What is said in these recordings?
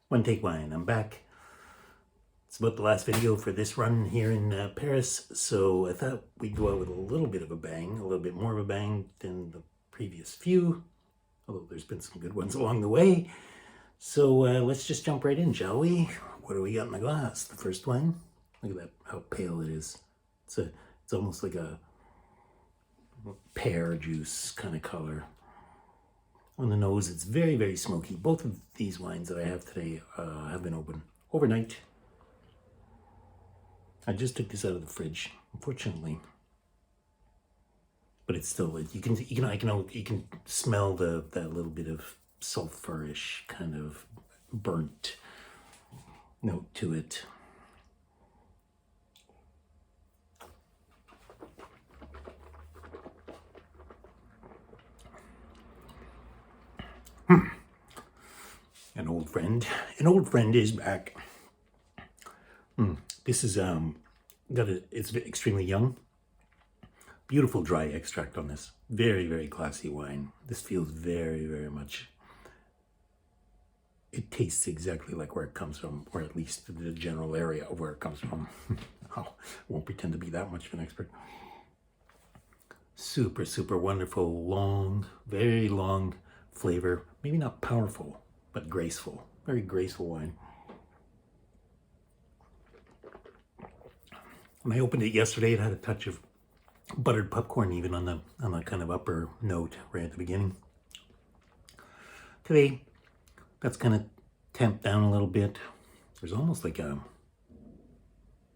One Take Wine. I'm back. It's about the last video for this run here in Paris, so I thought we'd go out with a little bit of a bang, a little bit more of a bang than the previous few, although there's been some good ones along the way. So let's just jump right in, shall we? What do we got in the glass? The first one, look at that, how pale it is. It's almost like a pear juice kind of color. On the nose, it's very, very smoky. Both of these wines that I have today have been open overnight. I just took this out of the fridge, unfortunately, but it's still, you can smell that little bit of sulfurish kind of burnt note to it. An old friend is back. This is it's extremely young. Beautiful dry extract on this. Very, very classy wine. This feels very, very much, it tastes exactly like where it comes from, or at least the general area of where it comes from. I won't pretend to be that much of an expert. Super, super wonderful, long, very long flavor. Maybe not powerful, but graceful. Very graceful wine. When I opened it yesterday, it had a touch of buttered popcorn even on the kind of upper note right at the beginning. Today, that's kind of tamped down a little bit. There's almost like a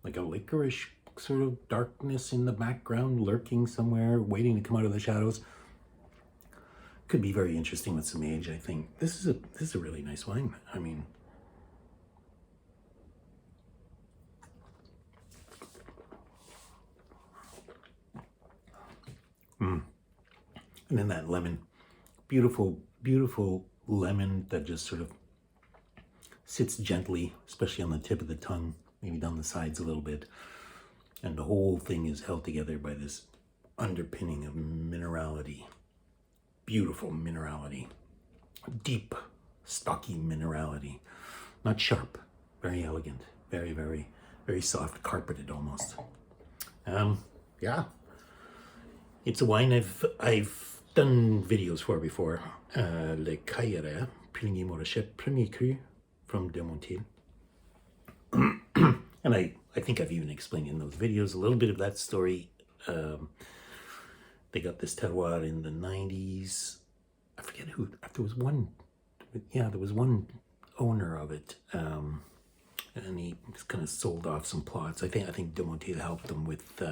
licorice sort of darkness in the background, lurking somewhere, waiting to come out of the shadows. Could be very interesting with some age, I think. This is a really nice wine. I mean, and then that lemon, beautiful, beautiful lemon that just sort of sits gently, especially on the tip of the tongue, maybe down the sides a little bit. And the whole thing is held together by this underpinning of minerality. Beautiful minerality. Deep, stocky minerality. Not sharp, very elegant, very, very, very soft, carpeted almost. Yeah. It's a wine I've done videos for before. Le Caillerets, Puligny Montrachet, Premier Cru from de Montille. And I think I've even explained in those videos a little bit of that story. They got this terroir in the 90s. I forget who, there was one owner of it. And he kind of sold off some plots. I think de Montille helped them with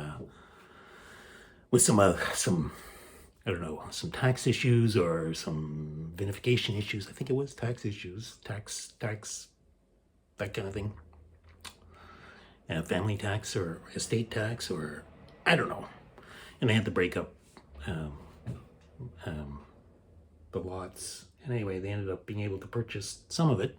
some I don't know, some tax issues or some vinification issues. I think it was tax issues, tax, that kind of thing. Family tax or estate tax, or I don't know. And they had to break up the lots. And anyway, they ended up being able to purchase some of it.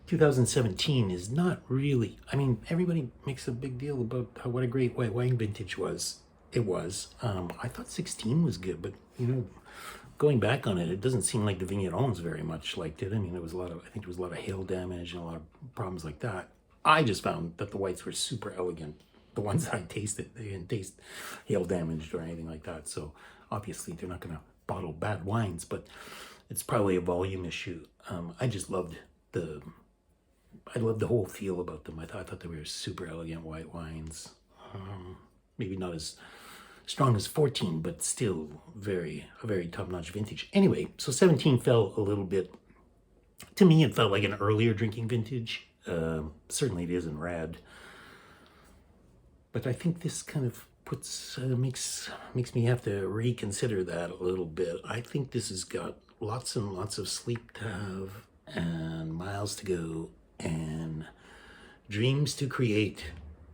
2017 is not really, I mean, everybody makes a big deal about what a great white wine vintage was. It was. I thought 16 was good, but you know, going back on it, it doesn't seem like the vignerons very much liked it. I mean, I think there was a lot of hail damage and a lot of problems like that. I just found that the whites were super elegant. The ones I tasted, they didn't taste hail damaged or anything like that. So obviously they're not going to bottle bad wines, but it's probably a volume issue. I just loved the whole feel about them. I thought they were super elegant white wines. Maybe not as strong as 14, but still a very top-notch vintage. Anyway, so 17 felt a little bit, to me it felt like an earlier drinking vintage. Certainly it is in red. But I think this kind of makes me have to reconsider that a little bit. I think this has got lots and lots of sleep to have, and miles to go, and dreams to create.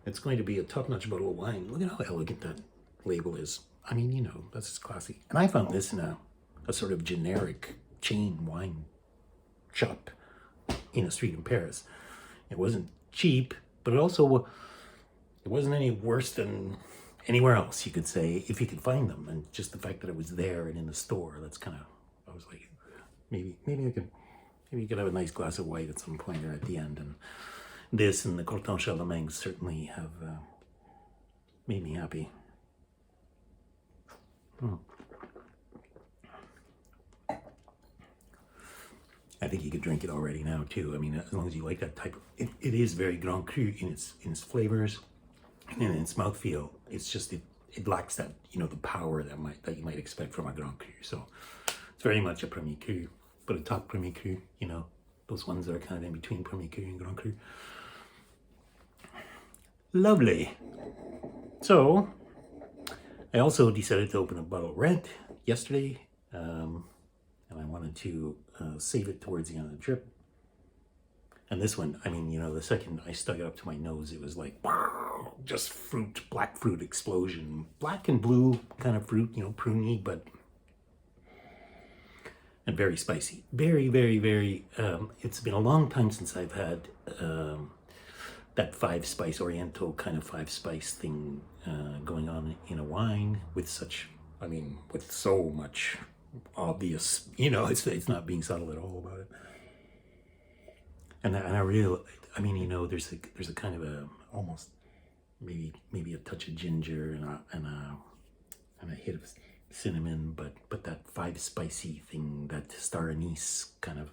It's going to be a top-notch bottle of wine. Look at how elegant that label is. I mean, you know, that's just classy. And I found this in a sort of generic chain wine shop in a street in Paris. It wasn't cheap, but it wasn't any worse than anywhere else, you could say, if you could find them. And just the fact that it was there and in the store, that's kind of, I was like, Maybe you could have a nice glass of white at some point or at the end. And this and the Corton Charlemagne certainly have made me happy. I think you could drink it already now too. I mean, as long as you like that type of, it is very Grand Cru in its flavors and in its mouthfeel. It's just it lacks that, you know, the power that you might expect from a Grand Cru. So it's very much a Premier Cru, but a top Premier Cru. You know, those ones that are kind of in between Premier Cru and Grand Cru. Lovely. So I also decided to open a bottle of red yesterday, and I wanted to save it towards the end of the trip. And this one, I mean, you know, the second I stuck it up to my nose, it was like, wow, just fruit, black fruit explosion. Black and blue kind of fruit, you know, pruny, and very spicy. Very, very, very, it's been a long time since I've had that 5-spice Oriental kind of 5-spice thing going on in a wine with such, I mean, with so much obvious, you know, it's not being subtle at all about it. And I mean, you know, there's a kind of a almost maybe a touch of ginger and a hit of cinnamon, but that 5-spicy thing, that star anise kind of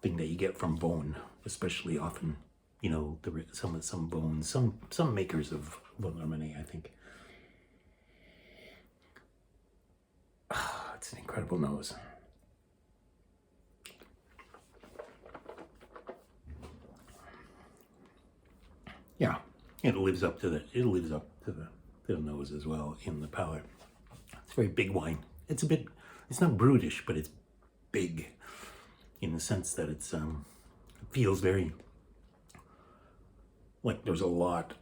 thing that you get from Beaune, especially often, you know, some Beaune, some makers of Beaune Lemonade, I think. It's an incredible nose. Yeah, it lives up to the nose as well in the palate. It's a very big wine. It's not brutish, but it's big in the sense that it feels very like there's a lot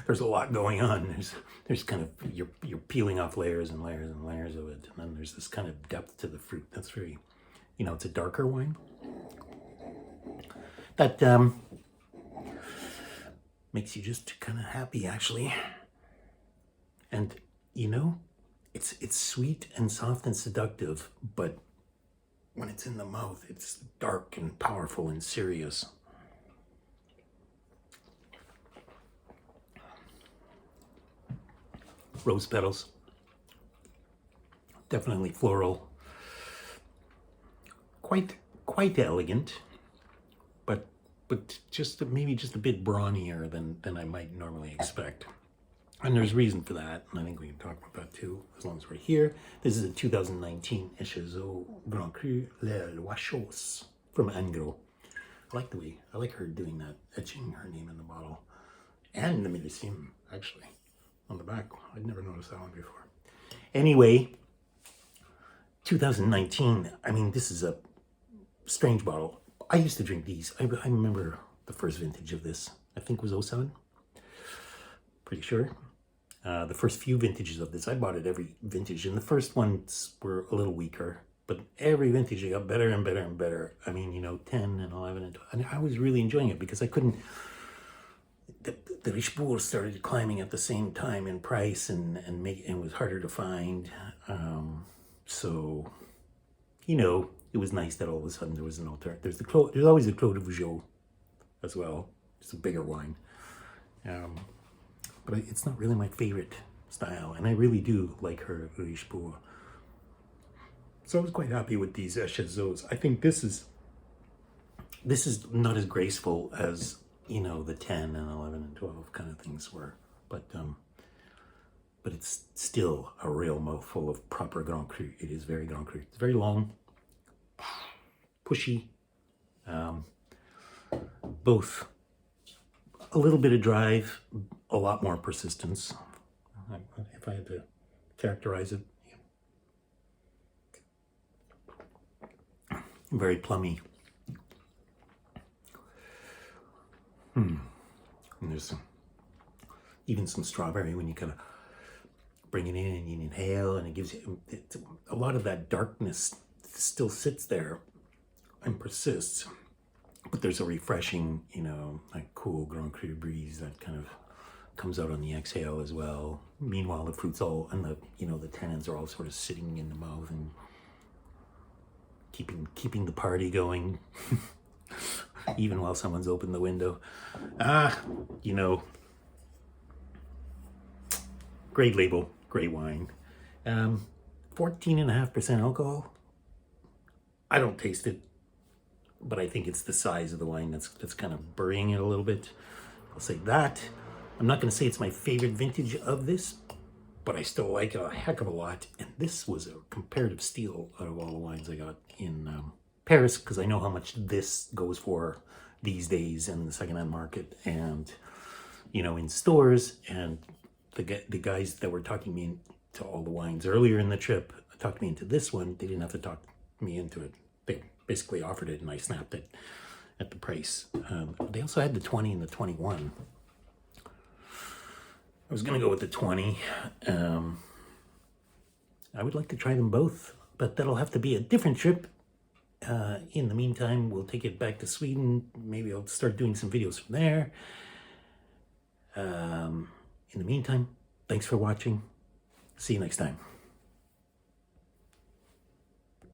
there's a lot going on. There's kind of, you're peeling off layers and layers and layers of it, and then there's this kind of depth to the fruit that's very, you know, it's a darker wine that makes you just kind of happy, actually. And you know, it's sweet and soft and seductive, but when it's in the mouth, it's dark and powerful and serious. Rose petals, definitely floral, quite elegant, but maybe just a bit brawnier than I might normally expect. And there's reason for that, and I think we can talk about that too, as long as we're here. This is a 2019 Echezeaux Grand Cru Loachausses from Gros. I like her doing that, etching her name in the bottle. And the millésime, actually, on the back. I'd never noticed that one before. Anyway, 2019, I mean, this is a strange bottle. I used to drink these. I remember the first vintage of this, I think was 07. Pretty sure. The first few vintages of this, I bought it every vintage, and the first ones were a little weaker, but every vintage it got better and better and better. I mean, you know, 10 and 11 and 12. And I was really enjoying it because I couldn't, the Richebourg started climbing at the same time in price and it was harder to find. So, you know, it was nice that all of a sudden there was an alternative. There's always a Clos de Vougeot as well. It's a bigger wine. But it's not really my favorite style, and I really do like her Richebourg. So I was quite happy with these Echezeaux. I think this is not as graceful as, you know, the 10 and 11 and 12 kind of things were, but it's still a real mouthful of proper Grand Cru. It is very Grand Cru. It's very long, pushy, both a little bit of drive, a lot more persistence, if I had to characterize it. Very plummy. And there's even some strawberry when you kind of bring it in and you inhale, and it gives you a lot of that darkness still sits there and persists, but there's a refreshing, you know, like cool Grand Cru breeze that kind of comes out on the exhale as well. Meanwhile, the fruits all, and the, you know, the tannins are all sort of sitting in the mouth, and keeping the party going, even while someone's opened the window. You know, great label, great wine. 14.5% alcohol. I don't taste it, but I think it's the size of the wine that's kind of burying it a little bit. I'll say that. I'm not going to say it's my favorite vintage of this, but I still like it a heck of a lot. And this was a comparative steal out of all the wines I got in Paris, because I know how much this goes for these days in the secondhand market and, you know, in stores. And the guys that were talking me into all the wines earlier in the trip talked me into this one. They didn't have to talk me into it. They basically offered it and I snapped it at the price. They also had the 20 and the 21. I was going to go with the 20. I would like to try them both, but that'll have to be a different trip. In the meantime, we'll take it back to Sweden. Maybe I'll start doing some videos from there. In the meantime, thanks for watching. See you next time.